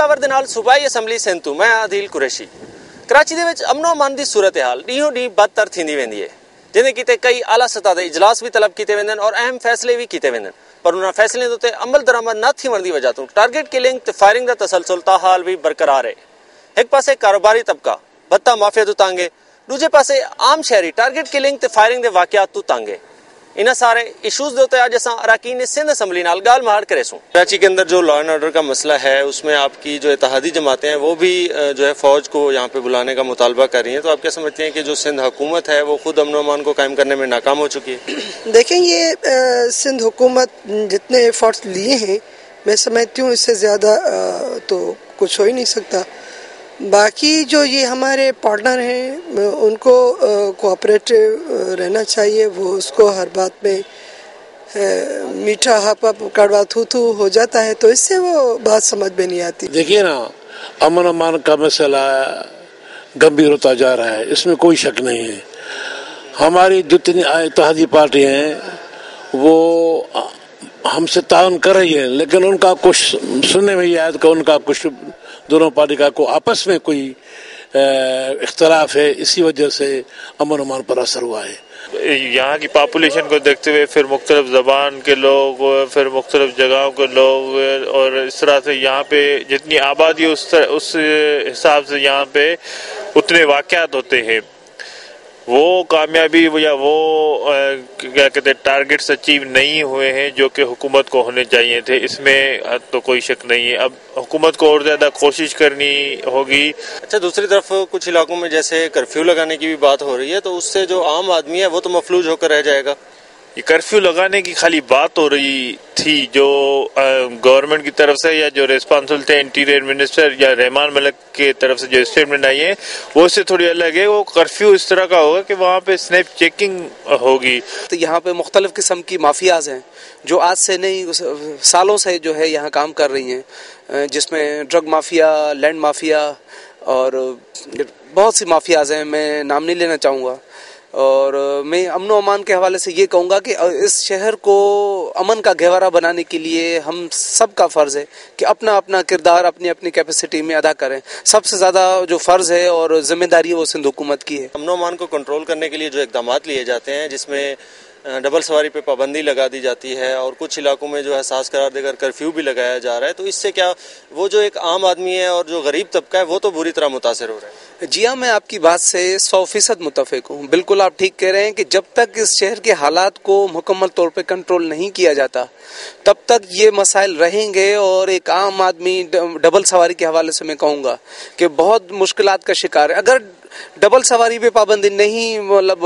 ਜ਼ਾਵਰ ਦੇ ਨਾਲ ਸੂਬਾਈ ਅਸੈਂਬਲੀ ਸਿੰਧ ਤੋਂ ਮੈਂ ਆਦਿਲ ਕੁਰੈਸ਼ੀ। कराची दे विच अमनो अमान की सूरत हाल ॾींहों ॾींहुं बदतर थींदी वेंदी है, जिन्हें किते कई आला सतह के इजलास भी तलब किए वेंदे और अहम फैसले भी किए वेंदे, पर उन्होंने फैसलों के उत्ते अमल दरामद न थियण की वजह तो टारगेट किलिंग ते फायरिंग का तसलसल ताहाल भी बरकरार है। एक पासे कारोबारी तबका भत्ता माफिया तो तंग है, दूजे पासे आम शहरी टारगेट किलिंग ते फायरिंग के वाकयात तो तंग है। इन सारे इशूज़ के उत्ते अज असां अरकान सिंध असम्बली नाल गाल महाड़ करेसूं। कराची के अंदर जो लॉ एंड ऑर्डर का मसला है उसमें आपकी जो इत्तेहादी जमातें हैं वो भी जो है फौज को यहाँ पे बुलाने का मुतालबा कर रही हैं, तो आप क्या समझते हैं कि जो सिंध हुकूमत है वो खुद अमन अमान को कायम करने में नाकाम हो चुकी है? देखें, ये सिंध हुकूमत जितने एफर्ट्स लिए हैं मैं समझती हूँ इससे ज़्यादा तो कुछ हो ही नहीं सकता। बाकी जो ये हमारे पार्टनर हैं उनको कोऑपरेटिव रहना चाहिए, वो उसको हर बात में मीठा हापा कड़वा थू थू हो जाता है, तो इससे वो बात समझ में नहीं आती। देखिए ना, अमन अमान का मसला गंभीर होता जा रहा है, इसमें कोई शक नहीं है। हमारी जितनी इत्तेहादी पार्टी हैं वो हमसे ताउन कर रही है, लेकिन उनका कुछ सुनने में ये आया कि उनका कुछ दोनों पार्टी का को आपस में कोई इख्तलाफ है, इसी वजह से अमन अमान पर असर हुआ है। यहाँ की पॉपुलेशन को देखते हुए फिर मुख्तलिफ ज़बान के लोग, फिर मुख्तलिफ जगहों के लोग, और इस तरह से यहाँ पे जितनी आबादी उस हिसाब से यहाँ पे उतने वाक़यात होते हैं। वो कामयाबी या वो क्या कहते हैं टारगेट्स अचीव नहीं हुए हैं जो कि हुकूमत को होने चाहिए थे, इसमें तो कोई शक नहीं है। अब हुकूमत को और ज़्यादा कोशिश करनी होगी। अच्छा, दूसरी तरफ कुछ इलाकों में जैसे कर्फ्यू लगाने की भी बात हो रही है, तो उससे जो आम आदमी है वो तो मफलूज होकर रह जाएगा। ये कर्फ्यू लगाने की खाली बात हो रही थी जो गवर्नमेंट की तरफ से, या जो रिस्पॉन्सिबल थे इंटीरियर मिनिस्टर या रहमान मलिक की तरफ से जो स्टेटमेंट आई है वो इससे थोड़ी अलग है। वो कर्फ्यू इस तरह का होगा कि वहाँ पे स्नैप चेकिंग होगी। तो यहाँ पे मुख्तलिफ किस्म की माफियाज हैं जो आज से नहीं सालों से जो है यहाँ काम कर रही हैं, जिसमें ड्रग माफिया, लैंड माफिया और बहुत सी माफियाज हैं, मैं नाम नहीं लेना चाहूँगा। और मैं अमन अमान के हवाले से ये कहूँगा कि इस शहर को अमन का गहवारा बनाने के लिए हम सब का फ़र्ज़ है कि अपना अपना किरदार अपनी अपनी कैपेसिटी में अदा करें। सबसे ज़्यादा जो फ़र्ज़ है और ज़िम्मेदारी है वो सिंध हुकूमत की है। अमन अमान को कंट्रोल करने के लिए जो इक़दाम लिए जाते हैं, जिसमें डबल सवारी पे पाबंदी लगा दी जाती है और कुछ इलाकों में जो है सास करार देकर कर्फ्यू भी लगाया जा रहा है, तो इससे क्या वो जो एक आम आदमी है और जो गरीब तबका है वो तो बुरी तरह मुतासर हो रहा है? जी हाँ, मैं आपकी बात से 100% मुतफिक हूँ। बिल्कुल आप ठीक कह रहे हैं कि जब तक इस शहर के हालात को मुकम्मल तौर पे कंट्रोल नहीं किया जाता तब तक ये मसाइल रहेंगे। और एक आम आदमी डबल सवारी के हवाले से मैं कहूँगा कि बहुत मुश्किलात का शिकार है। अगर डबल सवारी पे पाबंदी नहीं मतलब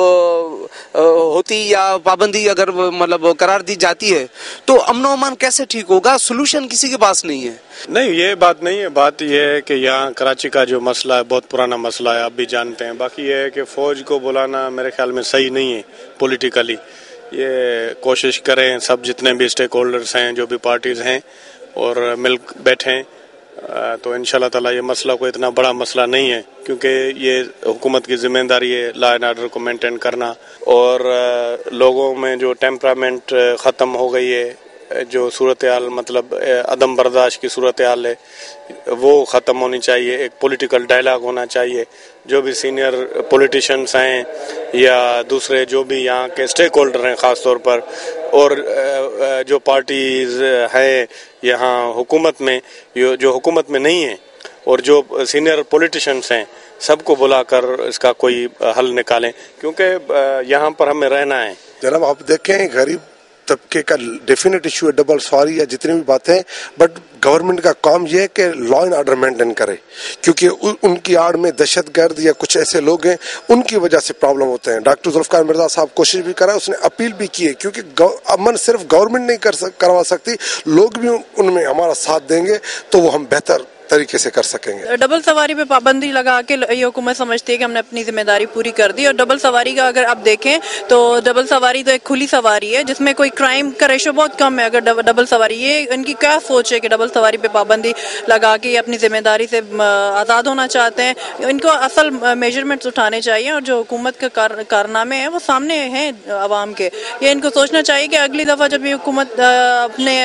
होती या पाबंदी अगर मतलब करार दी जाती है तो अमन अमान कैसे ठीक होगा? सोल्यूशन किसी के पास नहीं है। नहीं, ये बात नहीं है। बात ये है कि यहाँ कराची का जो मसला है बहुत पुराना मसला है, आप भी जानते हैं। बाकी ये है कि फ़ौज को बुलाना मेरे ख्याल में सही नहीं है पॉलिटिकली। ये कोशिश करें सब जितने भी स्टेक होल्डर्स हैं, जो भी पार्टीज़ हैं, और मिल बैठें तो इंशाल्लाह ताला ये मसला कोई इतना बड़ा मसला नहीं है, क्योंकि ये हुकूमत की ज़िम्मेदारी है लॉ एंड ऑर्डर को मेंटेन करना। और लोगों में जो टेम्परामेंट ख़त्म हो गई है, जो सूरत हाल मतलब अदम बर्दाश्त की सूरत हाल है वो ख़त्म होनी चाहिए। एक पॉलिटिकल डायलॉग होना चाहिए। जो भी सीनियर पॉलिटिशियंस हैं या दूसरे जो भी यहाँ के स्टेक होल्डर हैं ख़ास तौर पर, और जो पार्टीज़ हैं यहाँ हुकूमत में, जो हुकूमत में नहीं है, और जो सीनियर पॉलिटिशियंस हैं, सबको बुलाकर इसका कोई हल निकालें, क्योंकि यहाँ पर हमें रहना है। जनाब, आप देखें गरीब तबके का डेफिनेट इशू है डबल सवारी या जितनी भी बातें, बट गवर्नमेंट का काम ये है कि लॉ एंड ऑर्डर मेंटेन करे, क्योंकि उनकी आड़ में दहशतगर्द या कुछ ऐसे लोग हैं, उनकी वजह से प्रॉब्लम होते हैं। डॉक्टर जुल्फकार मिर्जा साहब कोशिश भी करा, उसने अपील भी की है, क्योंकि अमन सिर्फ गवर्नमेंट नहीं करवा सकती, लोग भी उनमें हमारा साथ देंगे तो वो हम बेहतर तरीके से कर सकेंगे। डबल सवारी पे पाबंदी लगा के ये हुकूमत समझती है कि हमने अपनी जिम्मेदारी पूरी कर दी। और डबल सवारी का अगर आप देखें तो डबल सवारी तो एक खुली सवारी है जिसमें कोई क्राइम का रेशो बहुत कम है। अगर डबल सवारी, ये इनकी क्या सोच है कि डबल सवारी पे पाबंदी लगा के अपनी जिम्मेदारी से आज़ाद होना चाहते हैं। इनको असल मेजरमेंट्स उठाने चाहिए और जो हुकूमत के कारनामे हैं वो सामने हैं आवाम के। ये इनको सोचना चाहिए कि अगली दफ़ा जब ये हुकूमत अपने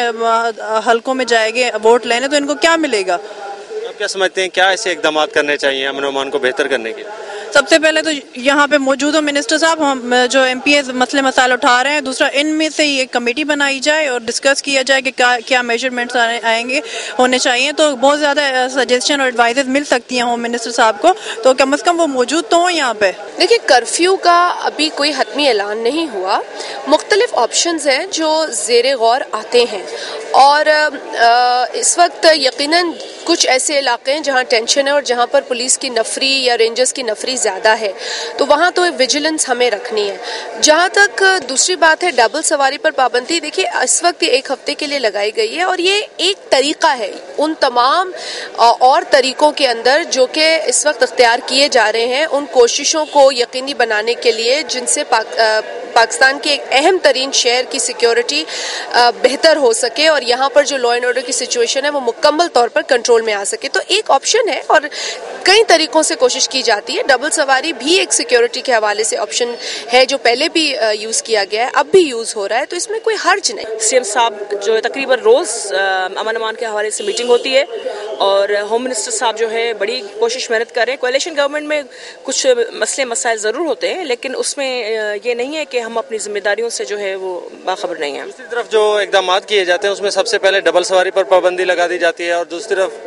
हलकों में जाएगी वोट लेने तो इनको क्या मिलेगा। क्या समझते हैं, क्या ऐसे इकदाम करने चाहिए अमन अमान को बेहतर करने के लिए? सबसे पहले तो यहाँ पे मौजूद मिनिस्टर साहब हम जो एमपीएस मसले मसाइल उठा रहे हैं, दूसरा इनमें से ही एक कमेटी बनाई जाए और डिस्कस किया जाए कि क्या मेजरमेंट्स आएंगे होने चाहिए। तो बहुत ज़्यादा सजेशन और एडवाइजेस मिल सकती हैं होम मिनिस्टर साहब को, तो कम से कम वो मौजूद तो हों यहाँ पे। देखिए, कर्फ्यू का अभी कोई हतमी ऐलान नहीं हुआ, मुख्तलिफ ऑप्शंस हैं जो ज़ेरे गौर आते हैं और इस वक्त यकीनन कुछ ऐसे इलाके हैं जहाँ टेंशन है और जहाँ पर पुलिस की नफरी या रेंजर्स की नफरी ज़्यादा है, तो वहाँ तो विजिलेंस हमें रखनी है। जहाँ तक दूसरी बात है डबल सवारी पर पाबंदी, देखिए इस वक्त 1 हफ्ते के लिए लगाई गई है और ये एक तरीका है उन तमाम और तरीकों के अंदर जो कि इस वक्त अख्तियार किए जा रहे हैं, उन कोशिशों को यकीनी बनाने के लिए जिनसे पाकिस्तान के एक अहम तरीन शहर की सिक्योरिटी बेहतर हो सके और यहाँ पर जो लॉ एंड ऑर्डर की सिचुएशन है वो मुकम्मल तौर पर कंट्रोल में आ सके। तो एक ऑप्शन है और कई तरीकों से कोशिश की जाती है। डबल सवारी भी एक सिक्योरिटी के हवाले से ऑप्शन है जो पहले भी यूज़ किया गया है, अब भी यूज़ हो रहा है, तो इसमें कोई हर्ज नहीं। सीएम साहब जो है तकरीबन रोज़ अमन अमान के हवाले से मीटिंग होती है और होम मिनिस्टर साहब जो है बड़ी कोशिश मेहनत कर रहे हैं। कोalition गवर्नमेंट में कुछ मसले मसाइल ज़रूर होते हैं, लेकिन उसमें ये नहीं है कि हम अपनी जिम्मेदारियों से जो है वो बाखबर नहीं है। दूसरी तरफ जो इकदाम किए जाते हैं उसमें सबसे पहले डबल सवारी पर पाबंदी लगा दी जाती है और दूसरी तरफ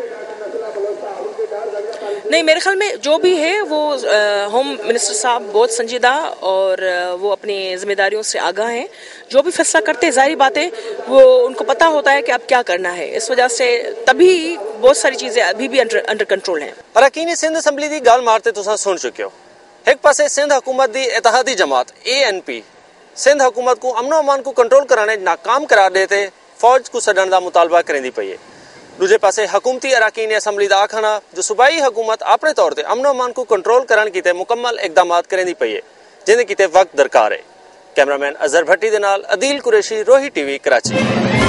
नहीं, मेरे ख्याल में जो भी है वो होम मिनिस्टर साहब बहुत संजीदा और वो अपनी जिम्मेदारियों से आगाह हैं। जो भी फैसला करते हैं जाहिर बात है वो उनको पता होता है कि अब क्या करना है, इस वजह से तभी बहुत सारी चीज़ें अभी भी अंडर कंट्रोल हैं। अरकान सिंध असम्बली की गाल मारते तुसां सुन चुके हो। एक पासे सिंध हुकूमत की इत्तेहादी जमात ANP सिंध हुकूमत को अमनो अमान को कंट्रोल कराने नाकाम करार देते फौज को छड्डण दा मुतालबा करेंदी पई है। दूजे पासे हुकूमती अरकान असम्बली का आखना जो सूबाई हुकूमत अपने तौर पर अमनो अमान को कंट्रोल करने कीते मुकम्मल इकदाम करेंदी पई है, जिन्हें कीते वक्त दरकार है। कैमरामैन अजहर भट्टी दे नाल अदील कुरैशी, रोही TV, कराची।